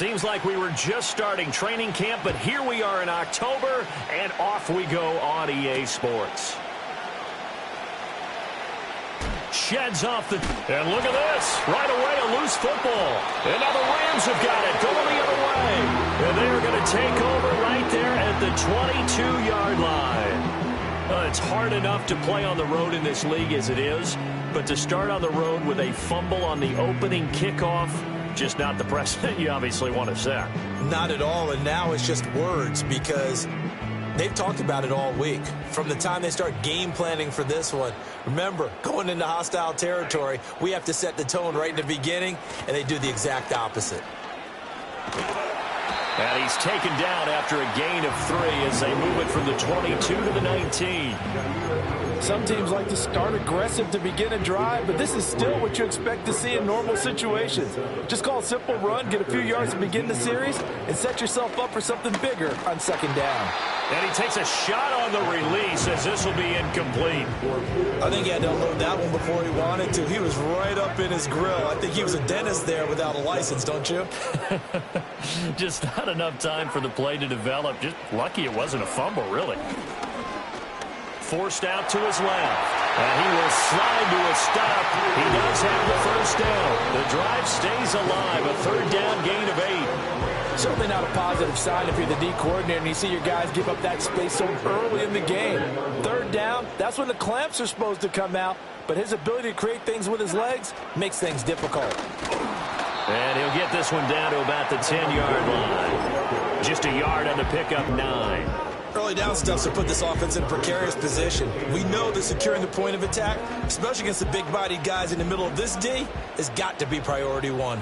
Seems like we were just starting training camp, but here we are in October, and off we go on EA Sports. Sheds off the... And look at this. Right away, a loose football. And now the Rams have got it. Going the other way. And they are going to take over right there at the 22-yard line. It's hard enough to play on the road in this league as it is, but to start on the road with a fumble on the opening kickoff, just not the precedent you obviously want to set. Not at all, and now it's just words because they've talked about it all week. From the time they start game planning for this one, remember, going into hostile territory, we have to set the tone right in the beginning, and they do the exact opposite. And he's taken down after a gain of 3 as they move it from the 22 to the 19. Some teams like to start aggressive to begin a drive, but this is still what you expect to see in normal situations. Just call a simple run, get a few yards to begin the series, and set yourself up for something bigger on second down. And he takes a shot on the release as this will be incomplete. I think he had to unload that one before he wanted to. He was right up in his grill. I think he was a dentist there without a license, don't you? Just not enough time for the play to develop. Just lucky it wasn't a fumble, really. Forced out to his left. And he will slide to a stop. He does have the first down. The drive stays alive. A third down gain of 8. Certainly not a positive sign if you're the D coordinator and you see your guys give up that space so early in the game. Third down, that's when the clamps are supposed to come out, but his ability to create things with his legs makes things difficult. And he'll get this one down to about the 10-yard line. Just a yard on the pickup, 9. Early down stuff to put this offense in a precarious position. We know that securing the point of attack, especially against the big-bodied guys in the middle of this D, has got to be priority 1.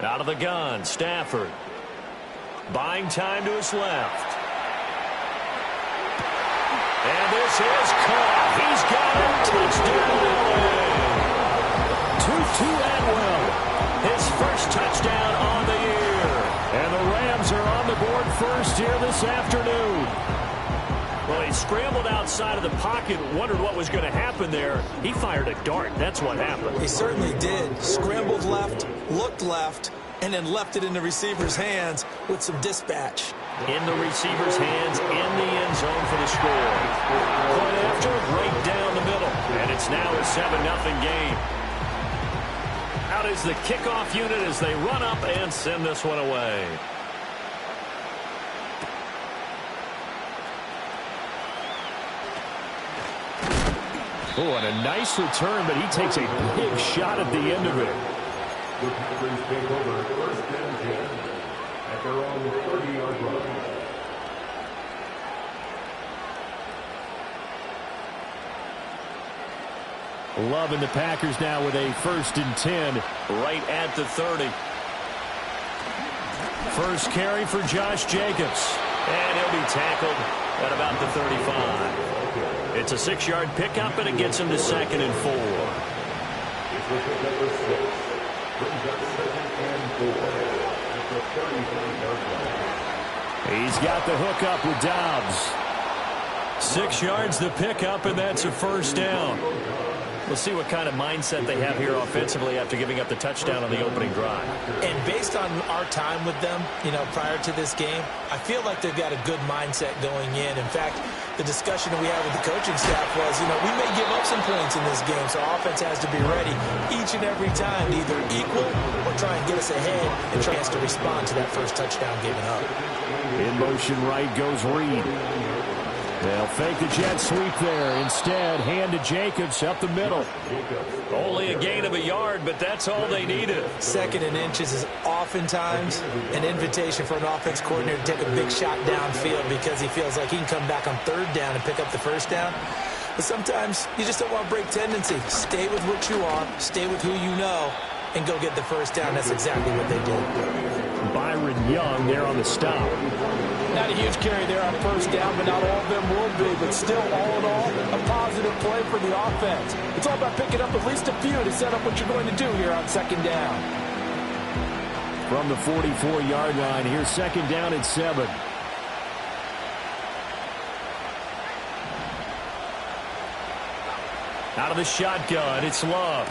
Out of the gun, Stafford. Buying time to his left. And this is caught. He's got it. Touchdown, LA. Tutu Atwell. His first touchdown on the year. And the Rams are on the board first here this afternoon. Well, he scrambled outside of the pocket, wondered what was going to happen there. He fired a dart. That's what happened. He certainly did. Scrambled left, looked left, and then left it in the receiver's hands with some dispatch. In the receiver's hands, in the end zone for the score. Point after, right down the middle. And it's now a 7-0 game. Out is the kickoff unit as they run up and send this one away. Oh, and a nice return, but he takes a big shot at the end of it. The Packers take over first and 10 at their own 30-yard line. Loving the Packers now with a first and 10 right at the 30. First carry for Josh Jacobs. And he'll be tackled at about the 35. It's a 6-yard pickup, and it gets him to 2nd and 4. It's with the number 6. Brings up 2nd and 4 at the 35-yard line. He's got the hook up with Dobbs. 6 yards the pickup, and that's a first down. We'll see what kind of mindset they have here offensively after giving up the touchdown on the opening drive. And based on our time with them, prior to this game, I feel like they've got a good mindset going in. In fact, the discussion that we had with the coaching staff was, we may give up some points in this game, so our offense has to be ready each and every time to either equal or try and get us ahead and try to respond to that first touchdown given up. In motion right goes Reed. They'll fake the jet sweep there. Instead, hand to Jacobs up the middle. Only a gain of a yard, but that's all they needed. 2nd and inches is oftentimes an invitation for an offense coordinator to take a big shot downfield because he feels like he can come back on 3rd down and pick up the first down. But sometimes you just don't want to break tendency. Stay with what you are, stay with who you know, and go get the first down. That's exactly what they did. Byron Young there on the stop. Not a huge carry there on first down, but not all of them will be. But still, all in all, a positive play for the offense. It's all about picking up at least a few to set up what you're going to do here on 2nd down. from the 44-yard line. Here's second down and 7. Out of the shotgun, it's Love.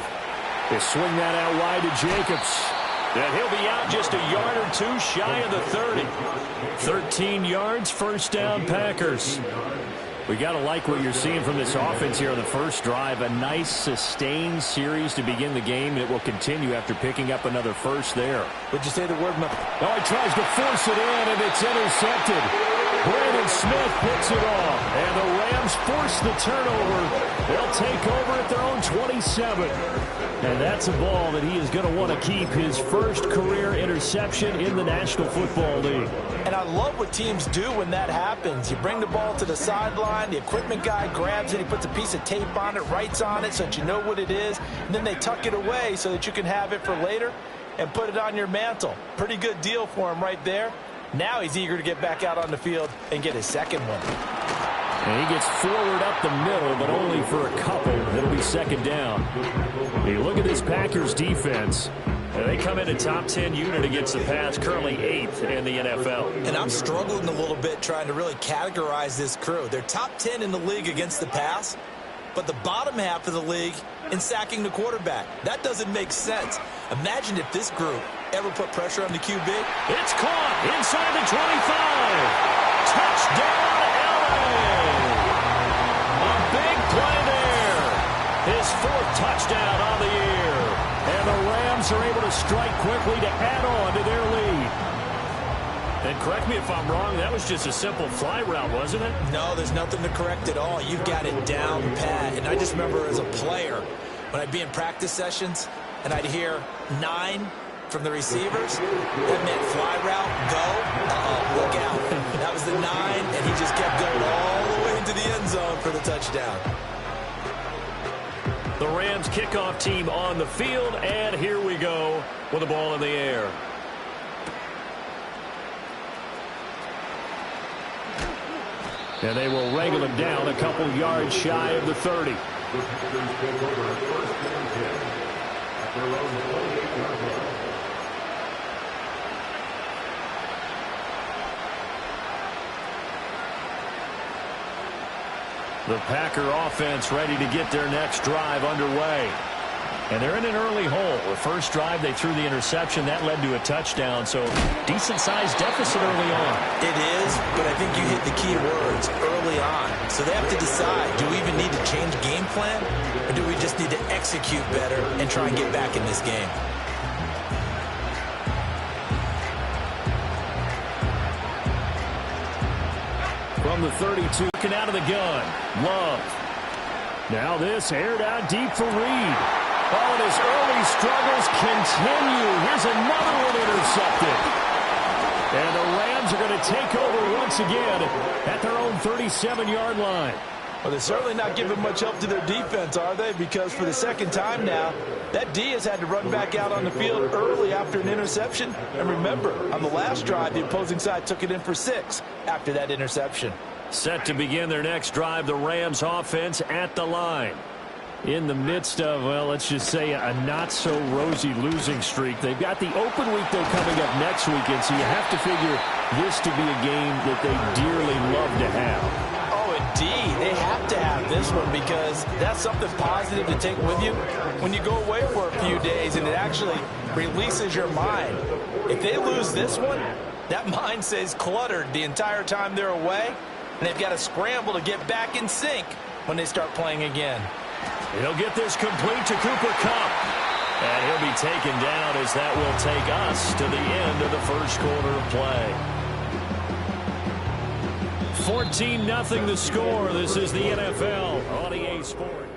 They swing that out wide to Jacobs. And he'll be out just a yard or two shy of the 30. 13 yards, first down, Packers. We got to like what you're seeing from this offense here on the first drive. A nice, sustained series to begin the game. It will continue after picking up another first there. Would you say the word? Oh, he tries to force it in, and it's intercepted. Brandon Smith picks it off, and the Rams force the turnover. They'll take over at their own 27. And that's a ball that he is going to want to keep, his first career interception in the National Football League. And I love what teams do when that happens. You bring the ball to the sideline, the equipment guy grabs it, he puts a piece of tape on it, writes on it so that you know what it is, and then they tuck it away so that you can have it for later and put it on your mantle. Pretty good deal for him right there. Now he's eager to get back out on the field and get his second one. And he gets forward up the middle, but only for a couple. It'll be second down. Hey, look at this Packers defense. They come in a top 10 unit against the pass, currently 8th in the NFL. And I'm struggling a little bit trying to really categorize this crew. They're top 10 in the league against the pass, but the bottom half of the league in sacking the quarterback. That doesn't make sense. Imagine if this group ever put pressure on the QB. It's caught inside the 25. Touchdown, LA. A big play there. His 4th touchdown on the year. And the Rams are able to strike quickly to add on to their lead. And correct me if I'm wrong, that was just a simple fly route, wasn't it? No, there's nothing to correct at all. You've got it down pat. And I just remember as a player, when I'd be in practice sessions and I'd hear 9 from the receivers, that meant fly route, go, look out. That was the 9, and he just kept going all the way into the end zone for the touchdown. The Rams kickoff team on the field, and here we go with the ball in the air. And they will wrangle him down a couple yards shy of the 30. The Packer offense ready to get their next drive underway. And they're in an early hole. The first drive, they threw the interception. That led to a touchdown, so decent-sized deficit early on. It is, but I think you hit the key words, early on. So they have to decide, do we even need to change game plan, or do we just need to execute better and try and get back in this game? From the 32, looking out of the gun, Love. Now this aired out deep for Reed. Oh, and his early struggles continue. Here's another one intercepted. And the Rams are going to take over once again at their own 37-yard line. Well, they're certainly not giving much help to their defense, are they? Because for the second time now, that D has had to run back out on the field early after an interception. And remember, on the last drive, the opposing side took it in for 6 after that interception. Set to begin their next drive, the Rams offense at the line. In the midst of, well, let's just say a not-so-rosy losing streak. They've got the open week, though, coming up next weekend, so you have to figure this to be a game that they dearly love to have. Oh, indeed. They have to have this one because that's something positive to take with you when you go away for a few days, and it actually releases your mind. If they lose this one, that mind stays cluttered the entire time they're away, and they've got to scramble to get back in sync when they start playing again. He'll get this complete to Cooper Kupp. And he'll be taken down as that will take us to the end of the first quarter of play. 14-0 the score. This is the NFL on EA Sports.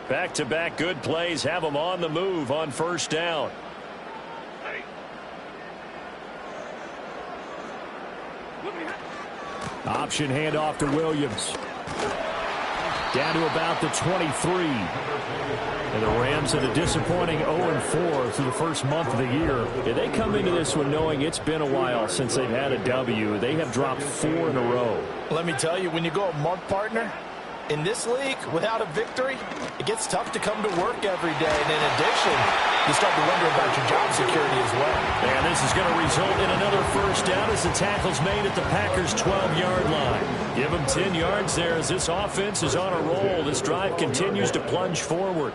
Back-to-back good plays have them on the move on first down. Option handoff to Williams. Down to about the 23. And the Rams at a disappointing 0-4 through the first month of the year. Yeah, they come into this one knowing it's been a while since they've had a W. They have dropped 4 in a row. Let me tell you, when you go a month partner, in this league, without a victory, it gets tough to come to work every day. And in addition, you start to wonder about your job security as well. And this is going to result in another first down as the tackle's made at the Packers' 12-yard line. Give them 10 yards there as this offense is on a roll. This drive continues to plunge forward.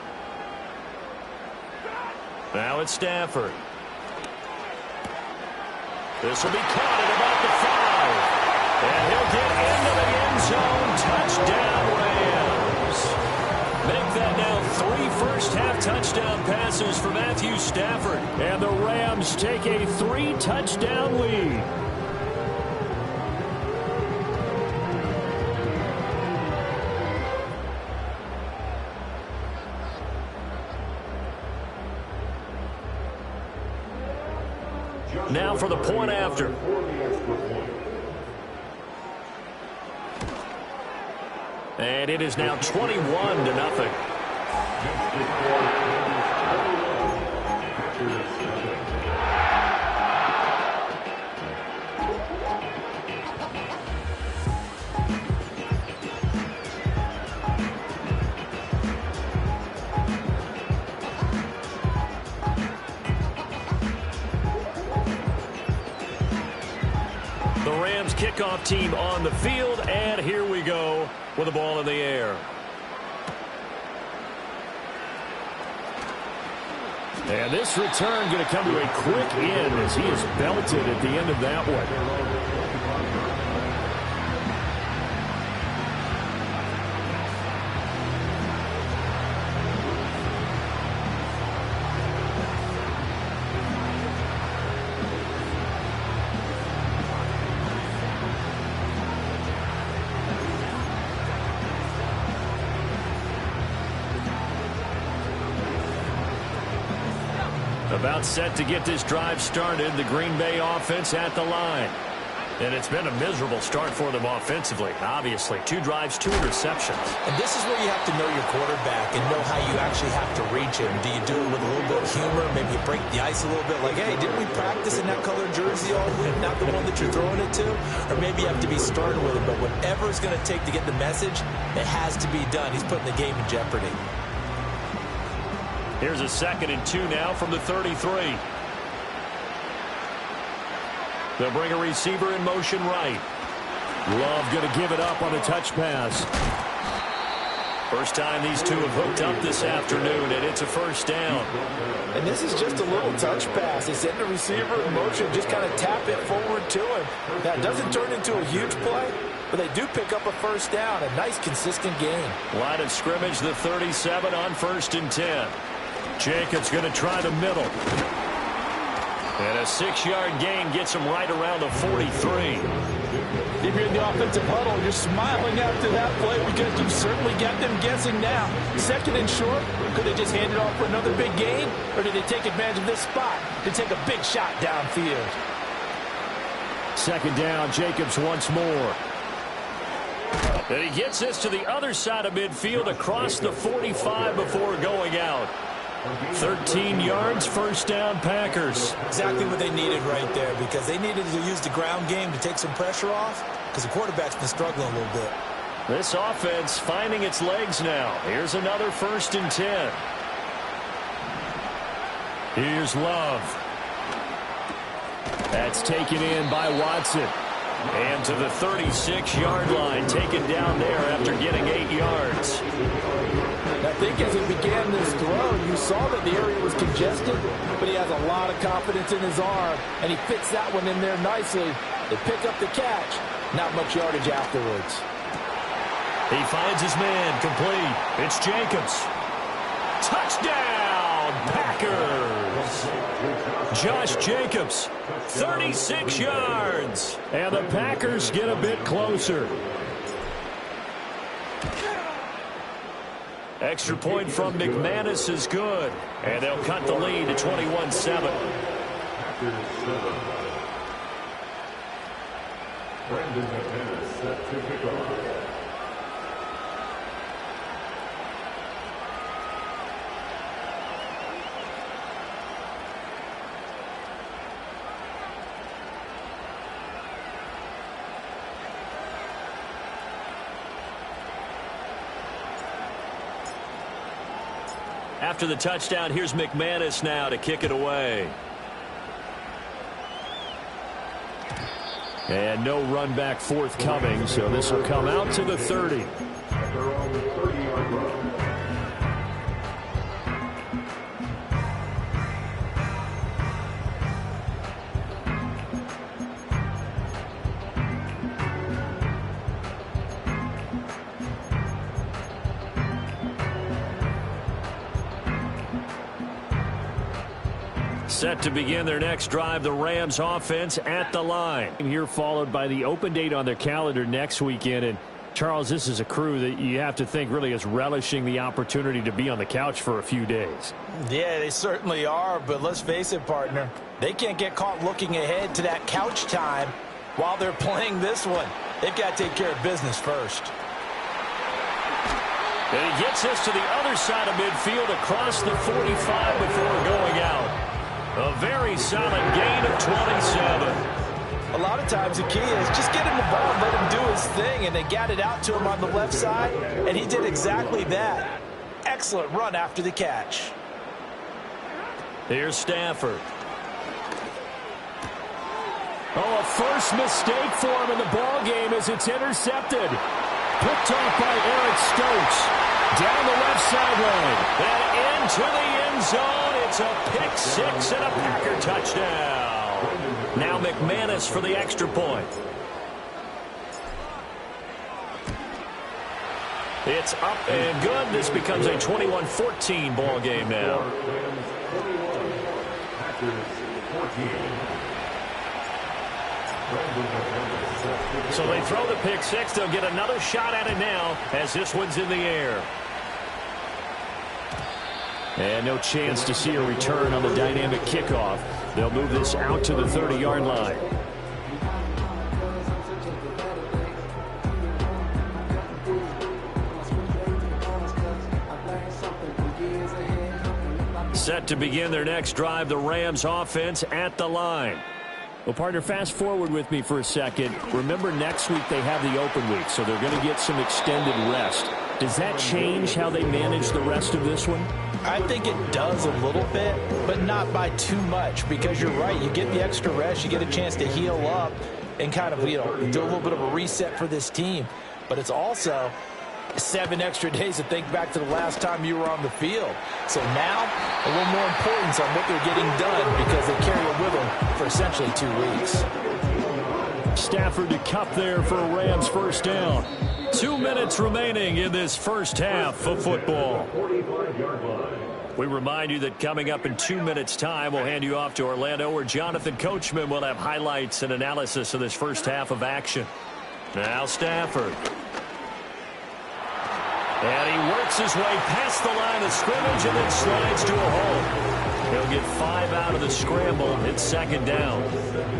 Now it's Stafford. This will be caught at about the 5. And he'll get into the end zone. Touchdown, Rams. Make that now 3 first-half touchdown passes for Matthew Stafford. And the Rams take a 3-touchdown lead. Now for the point after. And it is now 21-0. The Rams kickoff team on the field, and here we go with the ball in the air. And this return going to come to a quick end as he is belted at the end of that one. About set to get this drive started. The Green Bay offense at the line. And it's been a miserable start for them offensively, obviously. 2 drives, 2 interceptions. And this is where you have to know your quarterback and know how you actually have to reach him. Do you do it with a little bit of humor? Maybe you break the ice a little bit like, hey, didn't we practice in that colored jersey all week, not the one that you're throwing it to? Or maybe you have to be stern with him. But whatever it's going to take to get the message, it has to be done. He's putting the game in jeopardy. Here's a 2nd and 2 now from the 33. They'll bring a receiver in motion right. Love going to give it up on a touch pass. First time these two have hooked up this afternoon, and it's a first down. And this is just a little touch pass. They send the receiver in motion, just kind of tap it forward to him. That doesn't turn into a huge play, but they do pick up a first down. A nice, consistent gain. Line of scrimmage, the 37 on 1st and 10. Jacobs going to try the middle. And a 6-yard gain gets him right around the 43. If you're in the offensive huddle, you're smiling after that play because you certainly got them guessing now. 2nd and short, could they just hand it off for another big gain? Or did they take advantage of this spot to take a big shot downfield? 2nd down, Jacobs once more. And he gets this to the other side of midfield across the 45 before going out. 13 yards, first down, Packers. Exactly what they needed right there, because they needed to use the ground game to take some pressure off, because the quarterback's been struggling a little bit. This offense finding its legs now. Here's another 1st and 10. Here's Love. That's taken in by Watson. And to the 36-yard line, taken down there after getting 8 yards. I think as he began this throw, you saw that the area was congested, but he has a lot of confidence in his arm, and he fits that one in there nicely. They pick up the catch. Not much yardage afterwards. He finds his man, complete. It's Jacobs. Touchdown, Packers! Josh Jacobs, 36 yards. And the Packers get a bit closer. Extra point from McManus is good. And they'll cut the lead to 21-7. Brandon McManus set to kick off. After the touchdown, here's McManus now to kick it away. And no run back forthcoming, so this will come out to the 30. They're on the 30-yard line. Set to begin their next drive, the Rams offense at the line. Here followed by the open date on their calendar next weekend. And Charles, this is a crew that you have to think really is relishing the opportunity to be on the couch for a few days. Yeah, they certainly are, but let's face it, partner. They can't get caught looking ahead to that couch time while they're playing this one. They've got to take care of business first. And he gets us to the other side of midfield across the 45 before going out. A very solid gain of 27. A lot of times the key is just get him the ball and let him do his thing, and they got it out to him on the left side, and he did exactly that. Excellent run after the catch. Here's Stafford. Oh, a first mistake for him in the ball game as it's intercepted. Picked off by Eric Stokes. Down the left sideline. And into the end zone. It's a pick six and a Packer touchdown. Now McManus for the extra point. It's up and good. This becomes a 21-14 ball game now. So they throw the pick six. They'll get another shot at it now as this one's in the air. And no chance to see a return on the dynamic kickoff. They'll move this out to the 30-yard line. Set to begin their next drive, the Rams offense at the line. Well, partner, fast forward with me for a second. Remember, next week they have the open week, so they're going to get some extended rest. Does that change how they manage the rest of this one? I think it does a little bit, but not by too much, because you're right. You get the extra rest. You get a chance to heal up and kind of, do a little bit of a reset for this team. But it's also 7 extra days to think back to the last time you were on the field. So now, a little more importance on what they're getting done because they carry it with them for essentially 2 weeks. Stafford to Kupp there for a Rams first down. 2 minutes remaining in this first half of football. We remind you that coming up in 2 minutes' time, we'll hand you off to Orlando, where Jonathan Coachman will have highlights and analysis of this first half of action. Now Stafford. And he works his way past the line of scrimmage and then slides to a hole. He'll get 5 out of the scramble. It's second down.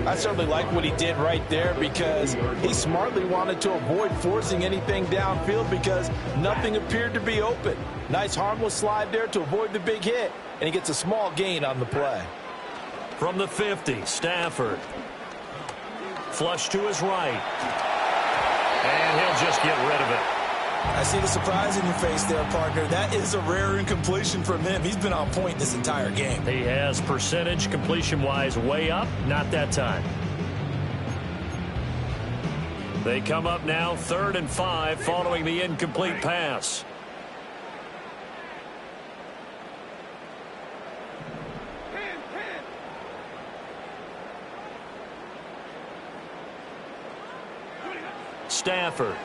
I certainly like what he did right there because he smartly wanted to avoid forcing anything downfield because nothing appeared to be open. Nice harmless slide there to avoid the big hit, and he gets a small gain on the play. From the 50, Stafford. Flush to his right. And he'll just get rid of it. I see the surprise in your face there, partner. That is a rare incompletion from him. He's been on point this entire game. He has percentage completion-wise way up. Not that time. They come up now 3rd and 5 following the incomplete pass. Stafford.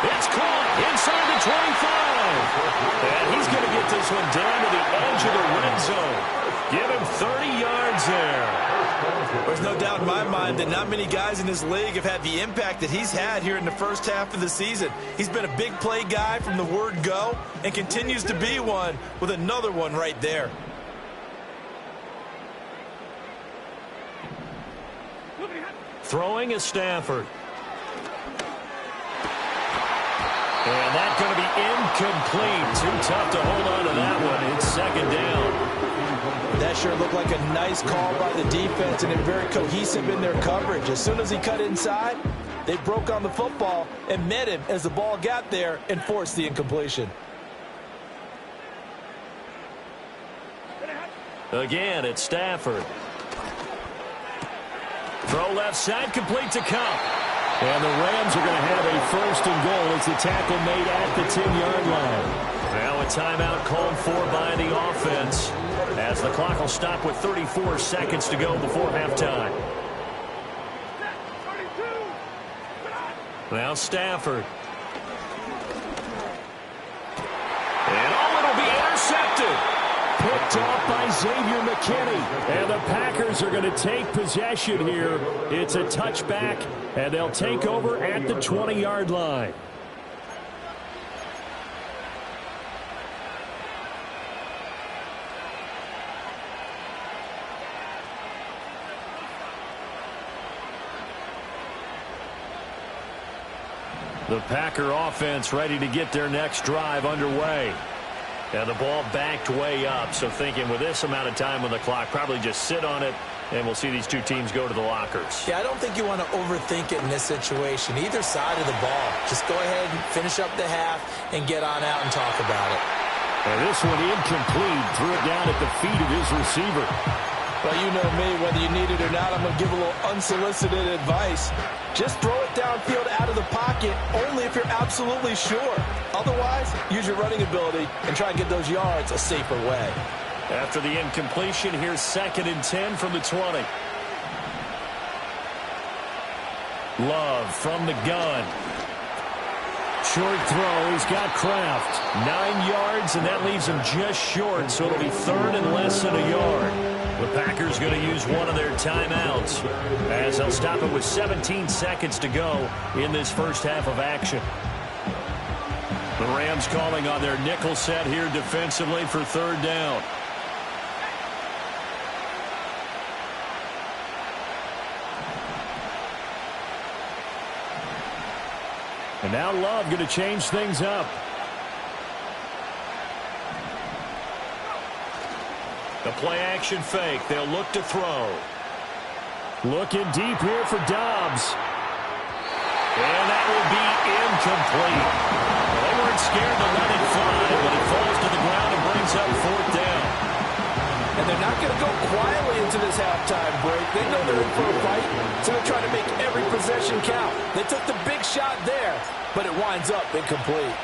It's caught inside the 25. And he's going to get this one down to the edge of the red zone. Give him 30 yards there. There's no doubt in my mind that not many guys in this league have had the impact that he's had here in the first half of the season. He's been a big play guy from the word go and continues to be one with another one right there. Throwing is Stafford. And that's going to be incomplete. Too tough to hold on to that one. It's second down. That sure looked like a nice call by the defense, and they're very cohesive in their coverage. As soon as he cut inside, They broke on the football and met him as the ball got there and forced the incompletion. Again, it's Stafford. Throw left side, complete to Kupp. And the Rams are going to have a 1st and goal as the tackle made at the 10-yard line. Now a timeout called for by the offense as the clock will stop with 34 seconds to go before halftime. Now Stafford. And it'll be intercepted. Picked off by Xavier McKinney. And the Packers are going to take possession here. It's a touchback, and they'll take over at the 20-yard line. The Packer offense ready to get their next drive underway. And the ball backed way up, so thinking with this amount of time on the clock, probably just sit on it, and we'll see these two teams go to the lockers. Yeah, I don't think you want to overthink it in this situation. Either side of the ball. Just go ahead and finish up the half and get on out and talk about it. And this one incomplete. Threw it down at the feet of his receiver. Well, you know me, whether you need it or not, I'm going to give a little unsolicited advice. Just throw it downfield out of the pocket only if you're absolutely sure. Otherwise, use your running ability and try and get those yards a safer way. After the incompletion, here's 2nd and 10 from the 20. Love from the gun. Short throw. He's got Kraft. 9 yards, and that leaves him just short, so it'll be 3rd and less than a yard. The Packers going to use one of their timeouts as they'll stop it with 17 seconds to go in this first half of action. The Rams calling on their nickel set here defensively for 3rd down. And now Love going to change things up. The play-action fake. They'll look to throw. Looking deep here for Dobbs. And that will be incomplete. Well, they weren't scared to let it fly, but it falls to the ground and brings up 4th down. And they're not going to go quietly into this halftime break. They know they're in for a fight, so they're trying to make every possession count. They took the big shot there, but it winds up incomplete.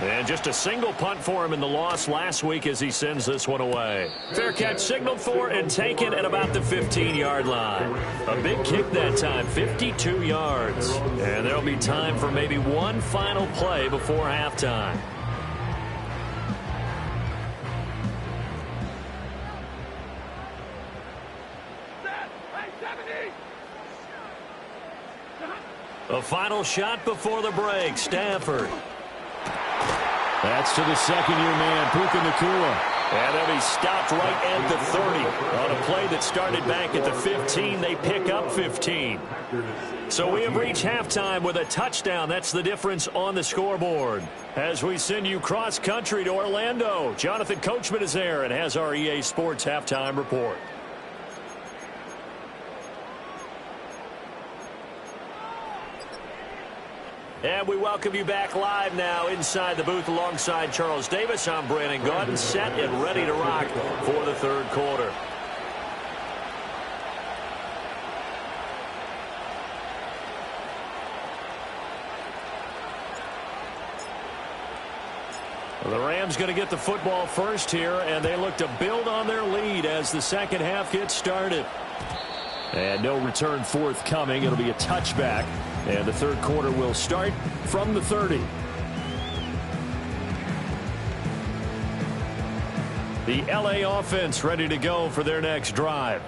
And just a single punt for him in the loss last week as he sends this one away. Fair catch signaled for and taken at about the 15-yard line. A big kick that time, 52 yards. And there'll be time for maybe one final play before halftime. A final shot before the break. Stafford. That's to the 2nd-year man, Puka Nacua. And they'll be stopped right at the 30. On a play that started back at the 15, they pick up 15. So we have reached halftime with a touchdown. That's the difference on the scoreboard. As we send you cross-country to Orlando, Jonathan Coachman is there and has our EA Sports halftime report. And we welcome you back live now inside the booth alongside Charles Davis. I'm Brandon Gaudin, set and ready to rock for the 3rd quarter. The Rams going to get the football first here, and they look to build on their lead as the 2nd half gets started. And no return forthcoming. It'll be a touchback. And the 3rd quarter will start from the 30. The LA offense ready to go for their next drive.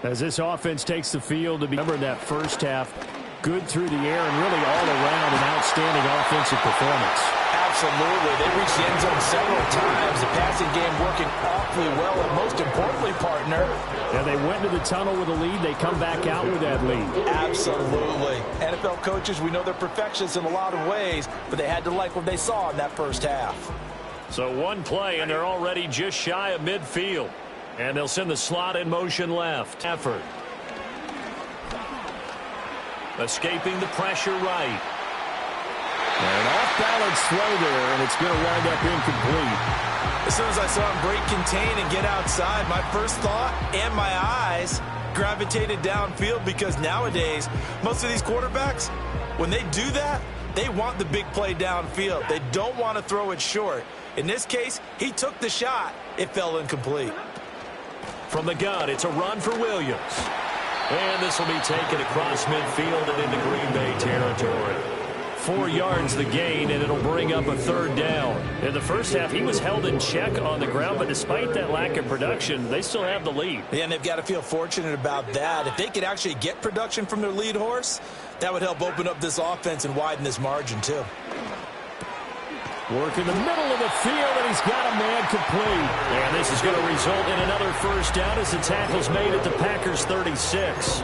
As this offense takes the field to remember that first half, good through the air and really all around an outstanding offensive performance. Absolutely. They reached the end zone several times. The passing game working awfully well. And most importantly, partner. And they went into the tunnel with a lead. They come back out with that lead. Absolutely. NFL coaches, we know they're perfectionists in a lot of ways, but they had to like what they saw in that first half. So one play, and they're already just shy of midfield. And they'll send the slot in motion left. Effort. Escaping the pressure right. An off-balance throw there, and it's going to wind up incomplete. As soon as I saw him break contain and get outside, my first thought and my eyes gravitated downfield, because nowadays, most of these quarterbacks, when they do that, they want the big play downfield. They don't want to throw it short. In this case, he took the shot. It fell incomplete. From the gun, it's a run for Williams. And this will be taken across midfield and into Green Bay territory. 4 yards the gain, and it'll bring up a third down. In the first half, he was held in check on the ground, but despite that lack of production, they still have the lead. Yeah, and they've got to feel fortunate about that. If they could actually get production from their lead horse, that would help open up this offense and widen this margin, too. Work in the middle of the field, and he's got a man complete. And this is going to result in another first down as the tackle's made at the Packers' 36.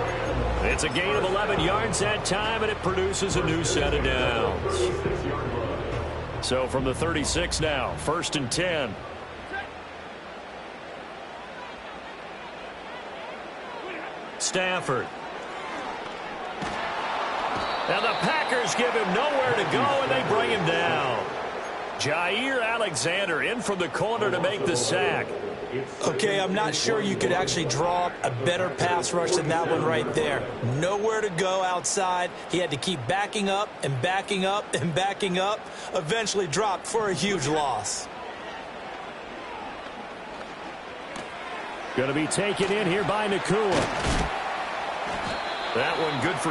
It's a gain of 11 yards that time, and it produces a new set of downs. So from the 36 now, 1st and 10. Stafford. And the Packers give him nowhere to go, and they bring him down. Jair Alexander in from the corner to make the sack. Okay, I'm not sure you could actually draw up a better pass rush than that one right there. Nowhere to go outside. He had to keep backing up and backing up and backing up. Eventually dropped for a huge loss. Going to be taken in here by Nacua. That one good for